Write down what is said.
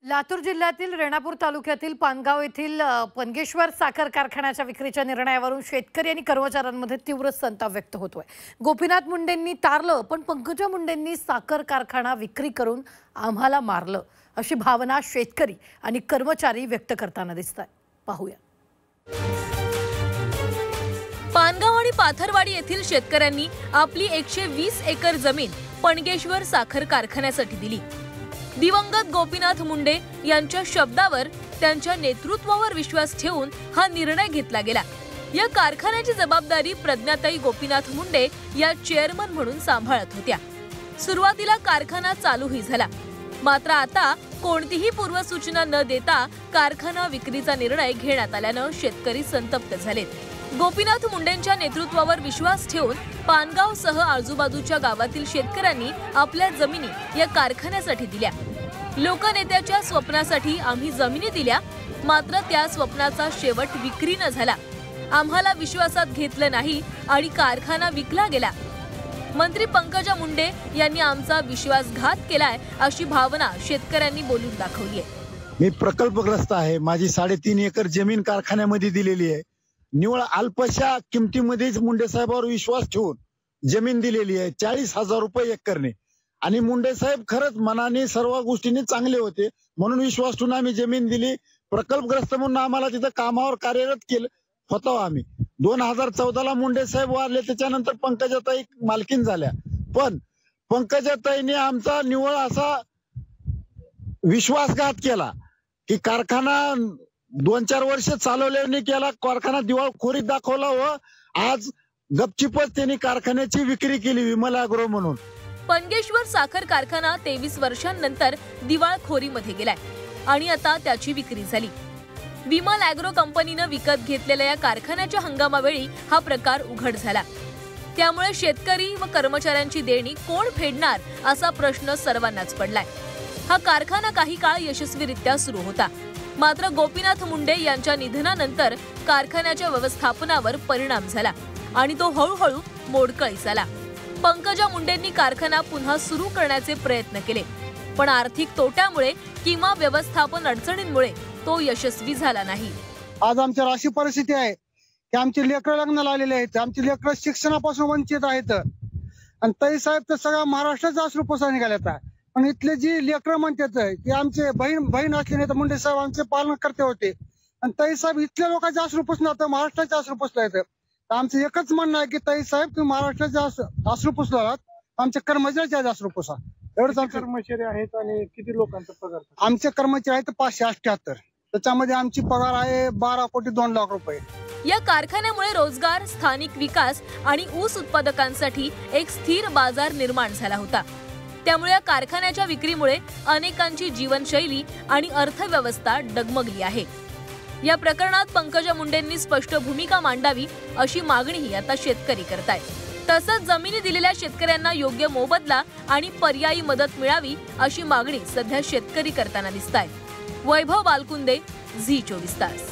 लातूर जिल्ह्यातील रेणापूर तालुक्यातील पानगाव येथील पनगेश्वर साखर कारखान्याच्या विक्रीच्या निर्णयावरून शेतकरी आणि कर्मचाऱ्यांमध्ये तीव्र संताप व्यक्त होतोय। गोपीनाथ मुंडेंनी तारलं पण पंकजा मुंडेंनी साखर कारखाना विक्री करून आम्हाला मारलं अशी भावना शेतकरी आणि कर्मचारी व्यक्त करताना दिसतात। पाहूया। पानगाव आणि पाथरवाडी येथील शेतकऱ्यांनी आपली 120 एकर जमीन पनगेश्वर साखर कारखान्यासाठी दिली। दिवंगत गोपीनाथ मुंडे यांच्या शब्दावर त्यांच्या नेतृत्वावर विश्वास ठेवून हा निर्णय घेतला गेला। या कारखान्याची जबाबदारी प्रज्ञाताई गोपीनाथ मुंडे या चेअरमन म्हणून सांभाळत होत्या। सुरुवातीला कारखाना चालूही झाला, मात्र आता कोणतीही पूर्वसूचना न देता कारखाना विक्रीचा निर्णय घेण्यात आल्याने शेतकरी संतप्त झालेत। गोपीनाथ मुंडेंच्या नेतृत्वावर विश्वास ठेवून पानगावसह आजूबाजूच्या गावातील शेतकऱ्यांनी आपल्या जमिनी या कारखान्यासाठी दिल्या। लोकनेत्याच्या स्वप्नासाठी आम्ही जमिनी दिल्या, मात्र त्या स्वप्नाचा शेवट विक्री न झाला। आम्हाला विश्वासात घेतलं नाही आणि कारखाना विकला गेला। मंत्री पंकजा मुंडे यांनी आमचा विश्वासघात केलाय अशी भावना शेतकऱ्यांनी बोलून दाखवली आहे। मी प्रकल्पग्रस्त आहे। माझी 3.5 एकर जमीन कारखान्यामध्ये दिलेली आहे। निवळ अल्पशा किमतीमध्येच मुंडे साहेबांवर विश्वास ठेवून जमीन दिलेली आहे 40,000 रुपये एकरने। आणि मुंडे साहेब खरंच मनाने सर्व गोष्टींनी चांगले होते म्हणून विश्वास ठेवून आम्ही जमीन दिली। प्रकल्पग्रस्त म्हणून आम्हाला तिथं कामावर कार्यरत केलं होतो आम्ही। 2014ला मुंडे साहेब वारले, त्याच्यानंतर पंकजाताई मालकीन झाल्या, पण पंकजाताईने आमचा निवळ असा विश्वासघात केला की कारखाना 2-4 वर्ष चालवल्याने केला, कारखाना दिवाळखोरीत दाखवला व आज गपचिपच त्यांनी कारखान्याची विक्री केली विमल ॲग्रो म्हणून। पनगेश्वर साखर कारखाना 23 वर्षांनंतर दिवाळखोरीमध्ये गेलाय आणि आता त्याची विक्री झाली। विमल ॲग्रो कंपनीने विकत घेतलेल्या या कारखान्याच्या हंगामावेळी हा प्रकार उघड झाला। त्यामुळे शेतकरी व कर्मचाऱ्यांची देणी कोण फेडणार असा प्रश्न सर्वांनाच पडलाय। हा कारखाना काही काळ यशस्वीरित्या सुरू होता, मात्र गोपीनाथ मुंडे यांच्या निधनानंतर कारखान्याच्या व्यवस्थापनावर परिणाम झाला आणि तो हळूहळू मोडकळीस आला। पंकजा मुंडेंनी कारखाना पुन्हा सुरू करण्याचे प्रयत्न केले, पण आर्थिक तोट्यामुळे किंवा व्यवस्थापन अडचणींमुळे तो यशस्वी झाला नाही। आज आमच्या अशी परिस्थिती आहे की आमचे लेकरं लग्नाला आलेले आहेत, आमचे लेकरं शिक्षणापासून वंचित आहेत आणि ताई साहेब तर सगळ्या महाराष्ट्राचा अश्रुपुसा निघाल्यात। पण इथले जी लेकरं म्हणतात की आमचे बहीण असले नाही तर मुंडे साहेब आमचे पालन करते होते आणि ताई साहेब इथल्या लोकांचे अश्रुपुस नव्हतं, महाराष्ट्राचे अश्रुपुसला आहेत। आमचं एकच म्हणणं आहे की ताई साहेब तुम्ही महाराष्ट्राच्या अश्रुपुसला आमच्या कर्मचाऱ्याच्या अश्रुपुसा। एवढंच आमचे कर्मचारी आहेत आणि किती लोकांचा पगार? आमचे कर्मचारी आहेत 578, त्याच्यामध्ये आमची पगार आहे 12,02,00,000 रुपये। या कारखान्यामुळे रोजगार, स्थानिक विकास आणि ऊस उत्पादकांसाठी एक स्थिर बाजार निर्माण झाला होता। त्यामुळे या कारखान्याच्या विक्रीमुळे अनेकांची जीवनशैली आणि अर्थव्यवस्था डगमगली आहे। या प्रकरणात पंकजा मुंडेंनी स्पष्ट भूमिका मांडावी अशी मागणीही आता शेतकरी करतायत। तसंच जमिनी दिलेल्या शेतकऱ्यांना योग्य मोबदला आणि पर्यायी मदत मिळावी अशी मागणी सध्या शेतकरी करताना दिसतायत। वैभव बालकुंदे, झी 24 तास।